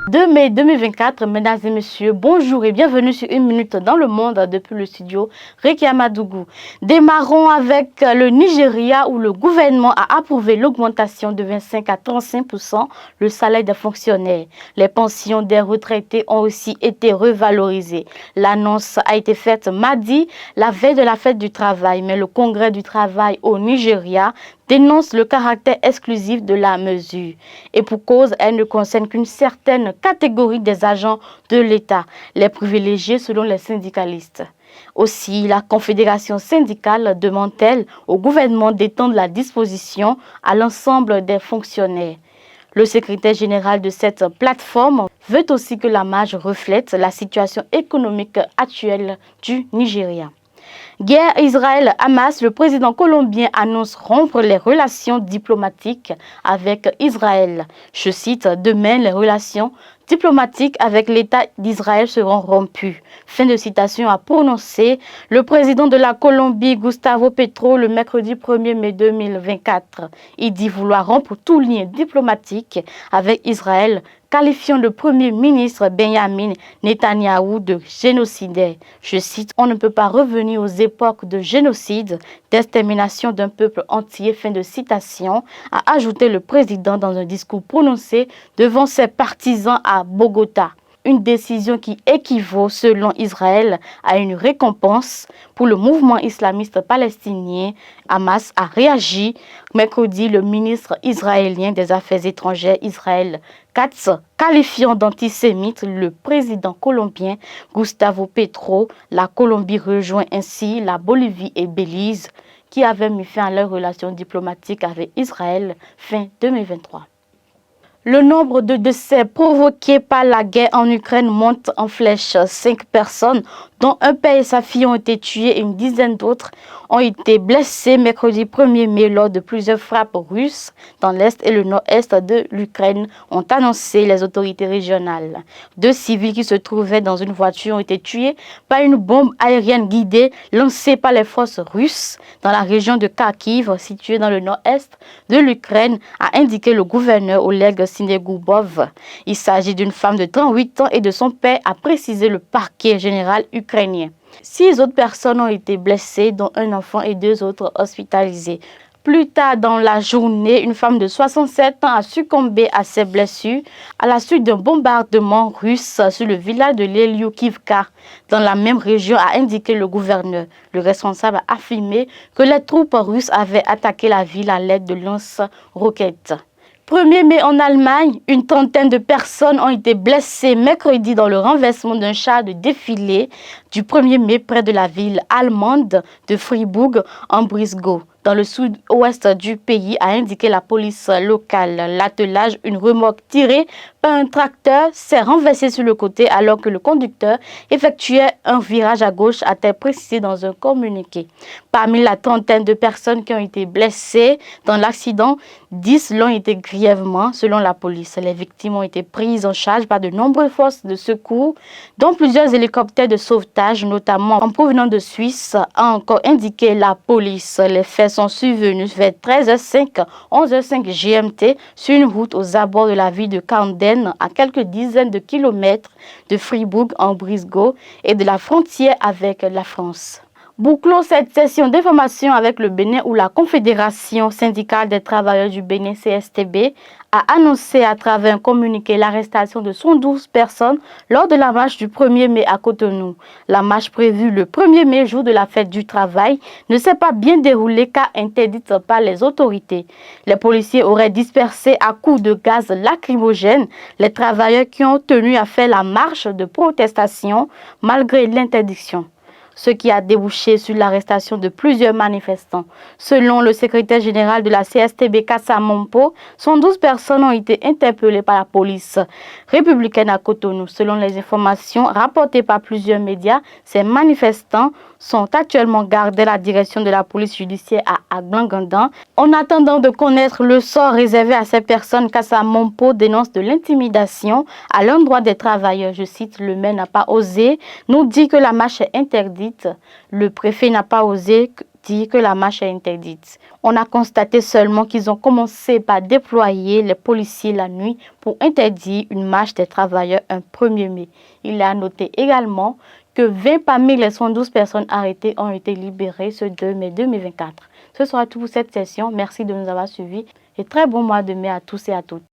2 mai 2024, mesdames et messieurs, bonjour et bienvenue sur Une Minute dans le Monde depuis le studio Rekia Amadougou. Démarrons avec le Nigeria où le gouvernement a approuvé l'augmentation de 25 à 35% le salaire des fonctionnaires. Les pensions des retraités ont aussi été revalorisées. L'annonce a été faite mardi, la veille de la fête du travail, mais le Congrès du travail au Nigeria dénonce le caractère exclusif de la mesure. Et pour cause, elle ne concerne qu'une certaine catégorie des agents de l'État, les privilégiés selon les syndicalistes. Aussi, la Confédération syndicale demande-t-elle au gouvernement d'étendre la disposition à l'ensemble des fonctionnaires. Le secrétaire général de cette plateforme veut aussi que la marge reflète la situation économique actuelle du Nigeria. Guerre Israël-Hamas, le président colombien annonce rompre les relations diplomatiques avec Israël. Je cite, « Demain, les relations diplomatiques avec l'État d'Israël seront rompues ». Fin de citation a prononcé le président de la Colombie, Gustavo Petro, le mercredi 1er mai 2024. Il dit vouloir rompre tout lien diplomatique avec Israël, qualifiant le Premier ministre Benjamin Netanyahou de génocidaire. Je cite, « On ne peut pas revenir aux époques de génocide, d'extermination d'un peuple entier », fin de citation, a ajouté le président dans un discours prononcé devant ses partisans à Bogota. Une décision qui équivaut, selon Israël, à une récompense pour le mouvement islamiste palestinien. Hamas a réagi. Mercredi, le ministre israélien des Affaires étrangères, Israël Katz, qualifiant d'antisémite le président colombien Gustavo Petro. La Colombie rejoint ainsi la Bolivie et Belize, qui avaient mis fin à leurs relations diplomatiques avec Israël fin 2023. Le nombre de décès provoqués par la guerre en Ukraine monte en flèche. 5 personnes, dont un père et sa fille, ont été tuées et une dizaine d'autres ont été blessées mercredi 1er mai lors de plusieurs frappes russes dans l'est et le nord-est de l'Ukraine, ont annoncé les autorités régionales. 2 civils qui se trouvaient dans une voiture ont été tués par une bombe aérienne guidée lancée par les forces russes dans la région de Kharkiv, située dans le nord-est de l'Ukraine, a indiqué le gouverneur Oleg Synigoubov. Il s'agit d'une femme de 38 ans et de son père, a précisé le parquet général ukrainien. 6 autres personnes ont été blessées, dont un enfant et 2 autres hospitalisés. Plus tard dans la journée, une femme de 67 ans a succombé à ses blessures à la suite d'un bombardement russe sur le village de Lelyukivka, dans la même région, a indiqué le gouverneur. Le responsable a affirmé que les troupes russes avaient attaqué la ville à l'aide de lance-roquettes. 1er mai en Allemagne, une trentaine de personnes ont été blessées mercredi dans le renversement d'un char de défilé du 1er mai près de la ville allemande de Fribourg en Brisgau, dans le sud-ouest du pays, a indiqué la police locale. L'attelage, une remorque tirée par un tracteur, s'est renversé sur le côté alors que le conducteur effectuait un virage à gauche, a-t-elle précisé dans un communiqué. Parmi la trentaine de personnes qui ont été blessées dans l'accident, 10 l'ont été grièvement, selon la police. Les victimes ont été prises en charge par de nombreuses forces de secours, dont plusieurs hélicoptères de sauvetage, notamment en provenance de Suisse, a encore indiqué la police. Les faits sont survenus vers 13h05, 11h05 GMT sur une route aux abords de la ville de Kanden, à quelques dizaines de kilomètres de Fribourg en Brisgau et de la frontière avec la France. Bouclons cette session d'information avec le Bénin où la Confédération syndicale des travailleurs du Bénin, CSTB, a annoncé à travers un communiqué l'arrestation de 112 personnes lors de la marche du 1er mai à Cotonou. La marche prévue le 1er mai, jour de la fête du travail, ne s'est pas bien déroulée car interdite par les autorités. Les policiers auraient dispersé à coups de gaz lacrymogène les travailleurs qui ont tenu à faire la marche de protestation malgré l'interdiction, ce qui a débouché sur l'arrestation de plusieurs manifestants. Selon le secrétaire général de la CSTB, Kassa Mompo, 112 personnes ont été interpellées par la police républicaine à Cotonou. Selon les informations rapportées par plusieurs médias, ces manifestants sont actuellement gardés à la direction de la police judiciaire à Aglangandan. En attendant de connaître le sort réservé à ces personnes, Kassa Mompo dénonce de l'intimidation à l'endroit des travailleurs. Je cite, « Le maire n'a pas osé nous dire que la marche est interdite interdite. Le préfet n'a pas osé dire que la marche est interdite. On a constaté seulement qu'ils ont commencé par déployer les policiers la nuit pour interdire une marche des travailleurs un 1er mai. Il est à noter également que 20 parmi les 112 personnes arrêtées ont été libérées ce 2 mai 2024. Ce sera tout pour cette session. Merci de nous avoir suivis et très bon mois de mai à tous et à toutes.